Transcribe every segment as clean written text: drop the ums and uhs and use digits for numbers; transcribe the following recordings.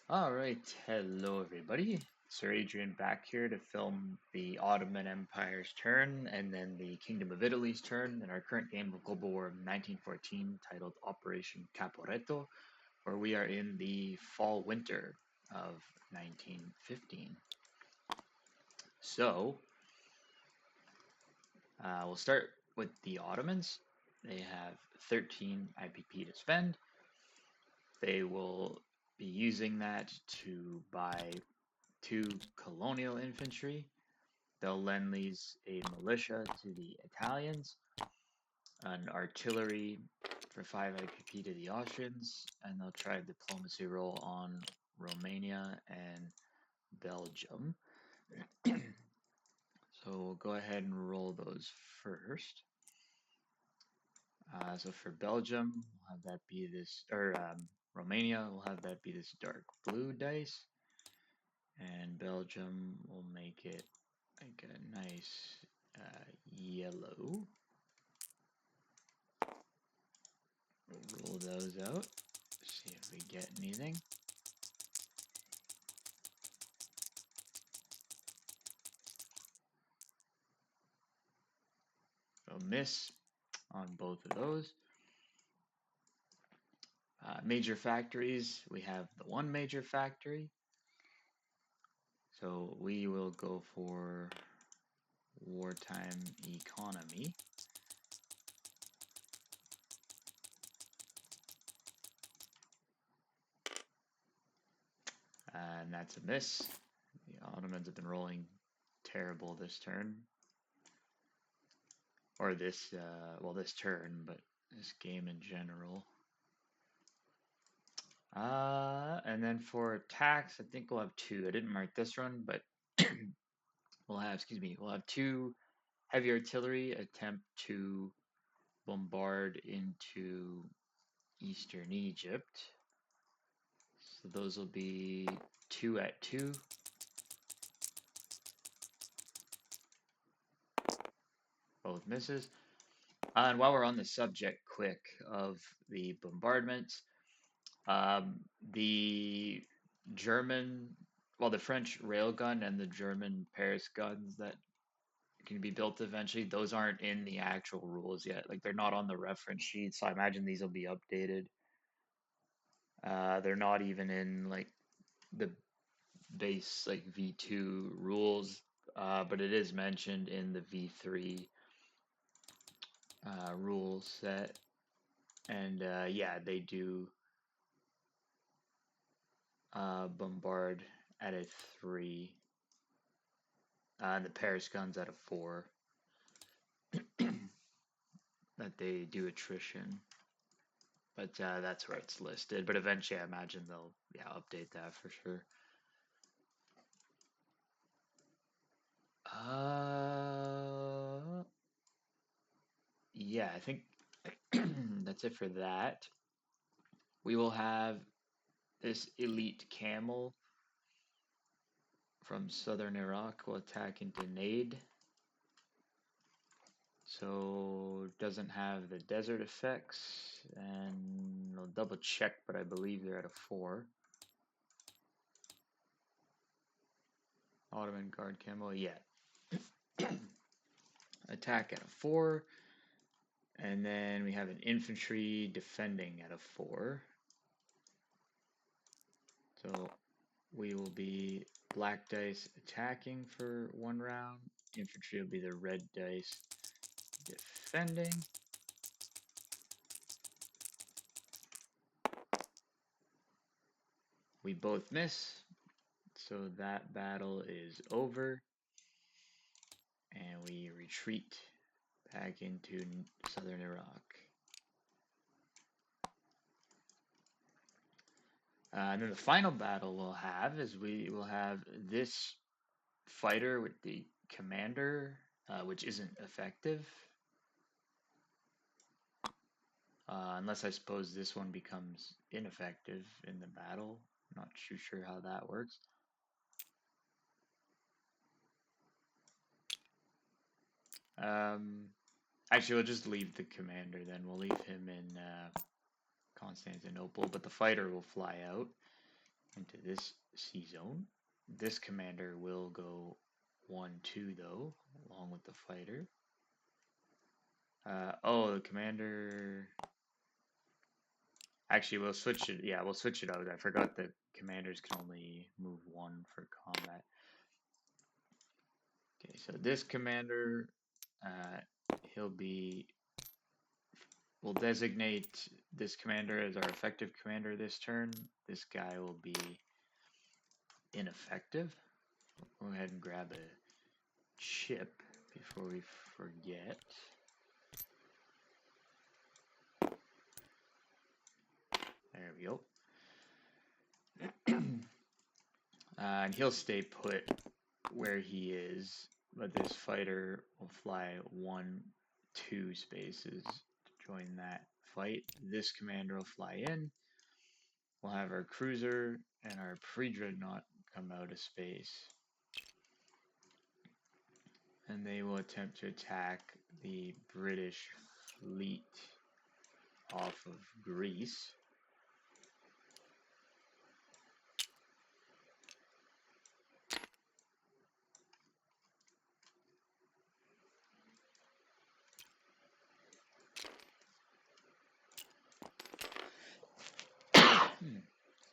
Alright, hello everybody. Sir Adrian back here to film the Ottoman Empire's turn and then the Kingdom of Italy's turn in our current game of Global War 1914 titled Operation Caporetto, where we are in the fall-winter of 1915. So, we'll start with the Ottomans. They have 13 IPP to spend. They will be using that to buy 2 colonial infantry. They'll lend these a militia to the Italians, an artillery for 5 IPP to the Austrians, and they'll try a diplomacy roll on Romania and Belgium. So we'll go ahead and roll those first. So for Belgium, we'll have that be this, or Romania, we'll have that be this dark blue dice. And Belgium will make it like a nice yellow. We'll roll those out, see if we get anything. So miss on both of those. Major factories, we have the one major factory. So we will go for wartime economy. And that's a miss. The Ottomans have been rolling terrible this turn. Or this, well, this turn, but this game in general. And then for attacks, I think we'll have 2. I didn't mark this one, but we'll have 2 heavy artillery attempt to bombard into eastern Egypt. So those will be 2 at 2. Both misses. And while we're on the subject quick of the bombardments, the German, well, the French railgun and the German Paris guns that can be built eventually, those aren't in the actual rules yet. Like they're not on the reference sheet, so I imagine these will be updated. They're not even in like the base like V2 rules, but it is mentioned in the V3 rule set. And yeah, they do bombard at a 3. And the Paris guns at a 4. That they do attrition. But that's where it's listed. But eventually I imagine they'll update that for sure. Yeah, I think that's it for that. We will have this elite camel from southern Iraq will attack into Najd. So doesn't have the desert effects, and I'll double check, but I believe they're at a 4. Ottoman guard camel, yeah. Attack at a 4. And then we have an infantry defending at a 4. So we will be black dice attacking for 1 round. Infantry will be the red dice defending. We both miss, so that battle is over. And we retreat back into southern Iraq. And then the final battle we'll have is we will have this fighter with the commander, which isn't effective. Unless I suppose this one becomes ineffective in the battle. I'm not too sure how that works. Actually, we'll just leave the commander then. We'll leave him in Constantinople, but the fighter will fly out. into this C zone. This commander will go 1-2 though, along with the fighter. Oh, the commander. Actually, we'll switch it. Yeah, we'll switch it out. I forgot that commanders can only move one for combat. Okay, so this commander, he'll be. We'll designate this commander as our effective commander this turn. This guy will be ineffective. We'll go ahead and grab a chip before we forget. There we go. And he'll stay put where he is, but this fighter will fly 1-2 spaces to join that fight. This commander will fly in. We'll have our cruiser and our pre-dreadnought come out of space. And they will attempt to attack the British fleet off of Greece.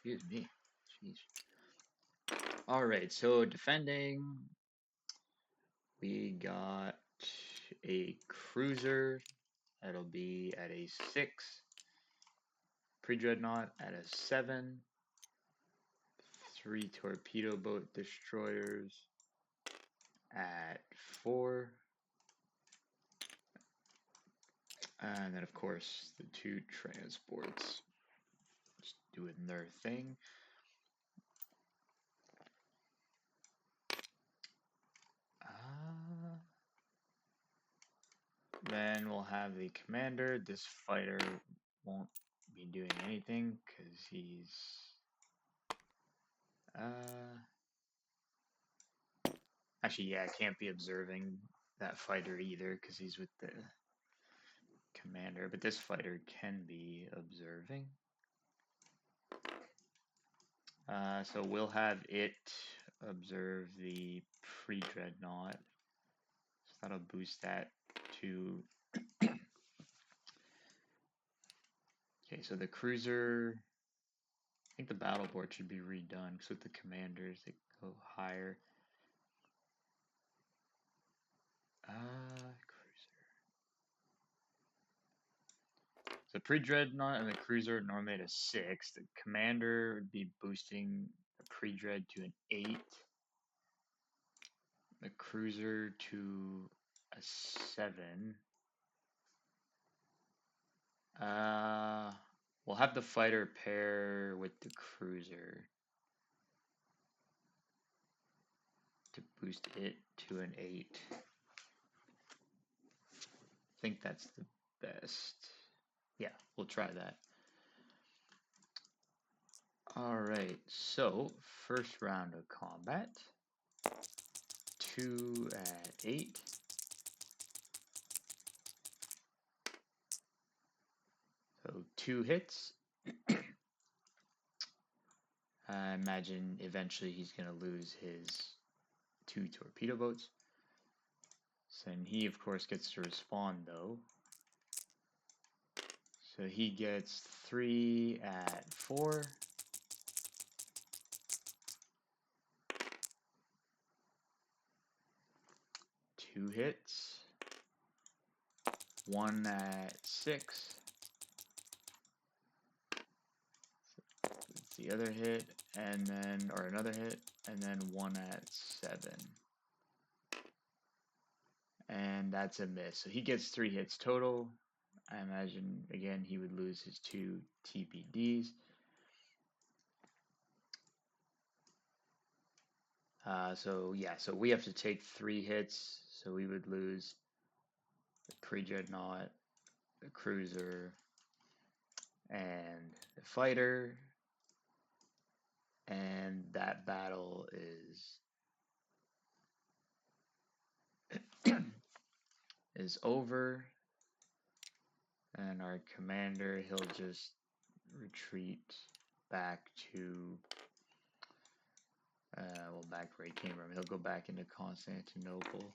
Excuse me. Jeez. Alright, so defending, we got a cruiser. That'll be at a 6. Pre-dreadnought at a 7. 3 torpedo boat destroyers at 4. And then, of course, the 2 transports just doing their thing. Then we'll have the commander. This fighter won't be doing anything because he's actually, yeah, can't be observing that fighter either because he's with the commander, but this fighter can be observing. So we'll have it observe the pre-dreadnought. So that'll boost that to. Okay, so the cruiser. I think the battle board should be redone because with the commanders they go higher. Cruiser. So pre-dreadnought and the cruiser normally at a 6. The commander would be boosting the pre-dread to an 8. The cruiser to a 7. We'll have the fighter pair with the cruiser to boost it to an 8. I think that's the best. Yeah, we'll try that. Alright, so first round of combat. 2 at 8. So 2 hits. I imagine eventually he's going to lose his 2 torpedo boats. So and he, of course, gets to respond, though. So he gets 3 at 4. Two hits. 1 at 6. That's the other hit, and then, or another hit, and then 1 at 7. And that's a miss. So he gets 3 hits total. I imagine, again, he would lose his 2 TPDs. So yeah, so we have to take 3 hits. So we would lose the pre-dreadnought, the cruiser, and the fighter. And that battle is over. And our commander, he'll just retreat back to where he came from. He'll go back into Constantinople.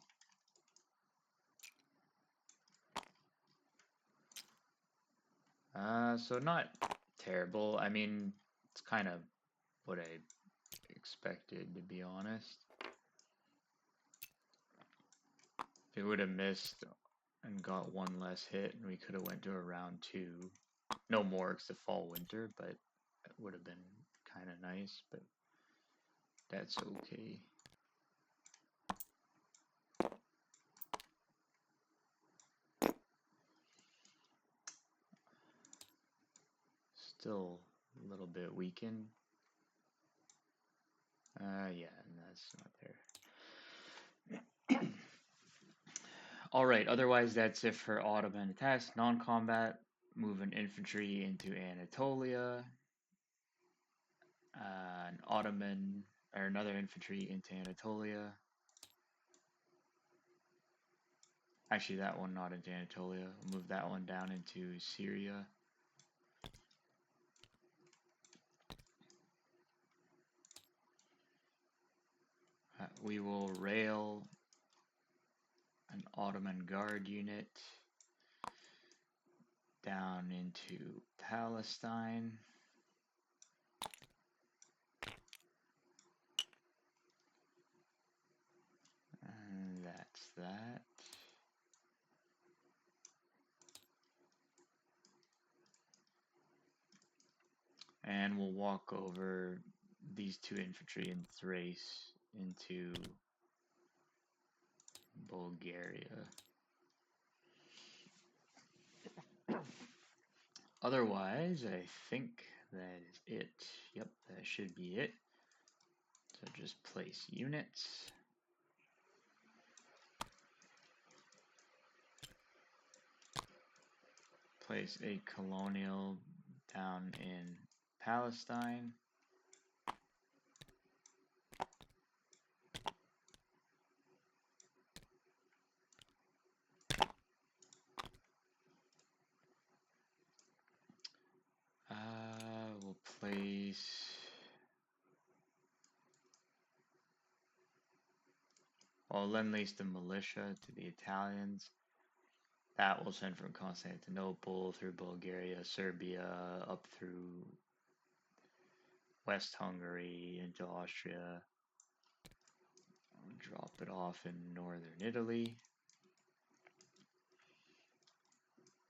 So not terrible. I mean, it's kind of what I expected, to be honest. If it would have missed and got one less hit, and we could have went to a round 2. No more, because the fall winter, but it would have been kind of nice, but that's okay. Still a little bit weakened. Yeah, and that's not there. Alright, otherwise that's it for Ottoman attacks. Non-combat, move an infantry into Anatolia. An Ottoman, or another infantry into Anatolia. Actually, that one not into Anatolia. We'll move that one down into Syria. We will rail an Ottoman guard unit down into Palestine. And that's that. And we'll walk over these 2 infantry in Thrace into Bulgaria. Otherwise, I think that is it. Yep, that should be it. So just place units. Place a colonial down in Palestine. We'll place lend-lease the militia to the Italians. That will send from Constantinople through Bulgaria, Serbia, up through West Hungary into Austria. Drop it off in northern Italy.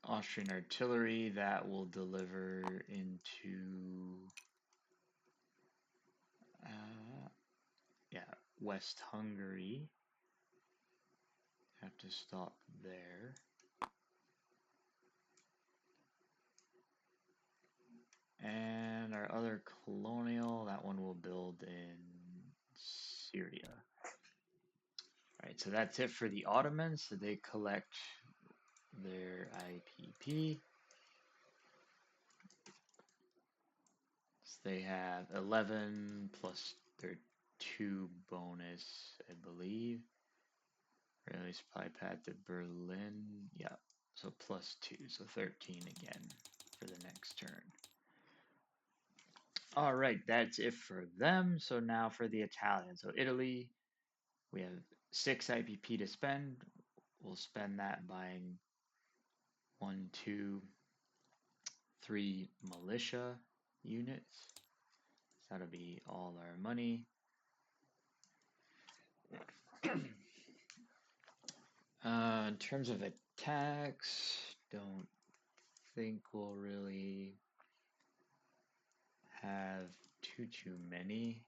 Austrian artillery, that will deliver into West Hungary. Have to stop there. And our other colonial, that one will build in Syria. Alright, so that's it for the Ottomans. So they collect their IPP. So they have 11 plus their 2 bonus, I believe. Railway supply path to Berlin. Yeah, so plus 2, so 13 again for the next turn. Alright, that's it for them. So now for the Italians. So Italy, we have 6 IPP to spend. We'll spend that buying 1, 2, 3 militia units. So that'll be all our money. In terms of attacks, don't think we'll really have too many.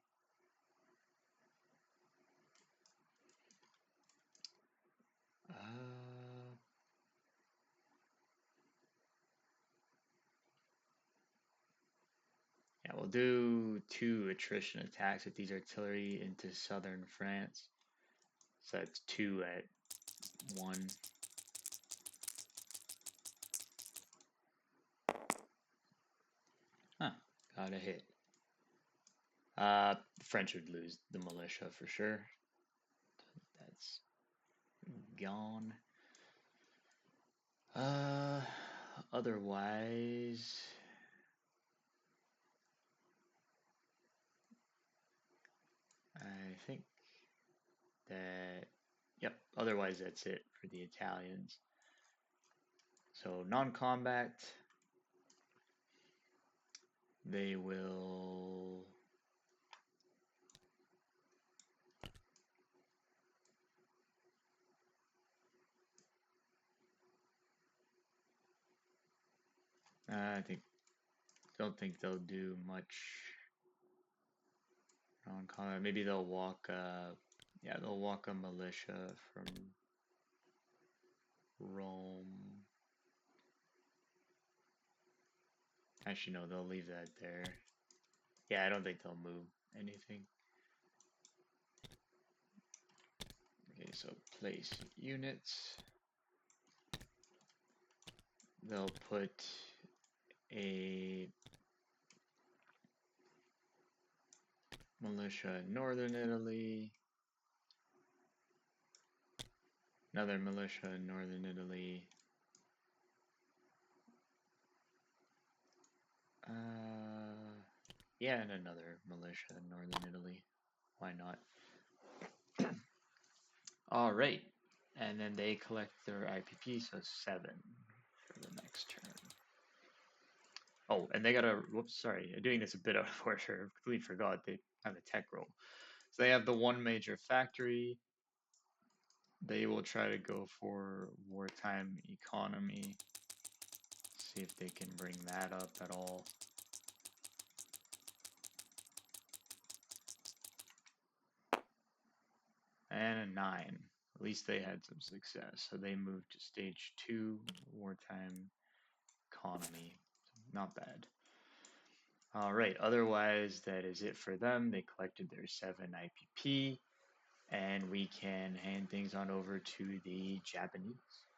Yeah, we'll do 2 attrition attacks with these artillery into southern France. So that's 2 at 1. Huh, got a hit. French would lose the militia for sure. That's gone. Otherwise, I think that, yep, otherwise that's it for the Italians. So non-combat, they will I don't think they'll do much non-combat. Maybe they'll walk yeah, they'll walk a militia from Rome. Actually, no, they'll leave that there. Yeah, I don't think they'll move anything. Okay, so place units. They'll put a militia in northern Italy. Another militia in northern Italy. Yeah, and another militia in northern Italy. Why not? All right, and then they collect their IPP, so 7 for the next turn. Oh, and they got a, whoops, sorry, doing this a bit out of order. I completely forgot they have a tech roll. So they have the one major factory. They will try to go for wartime economy. See if they can bring that up at all. And a 9. At least they had some success. So they moved to stage 2, wartime economy. Not bad. All right, otherwise that is it for them. They collected their 7 IPP, and we can hand things on over to the Japanese.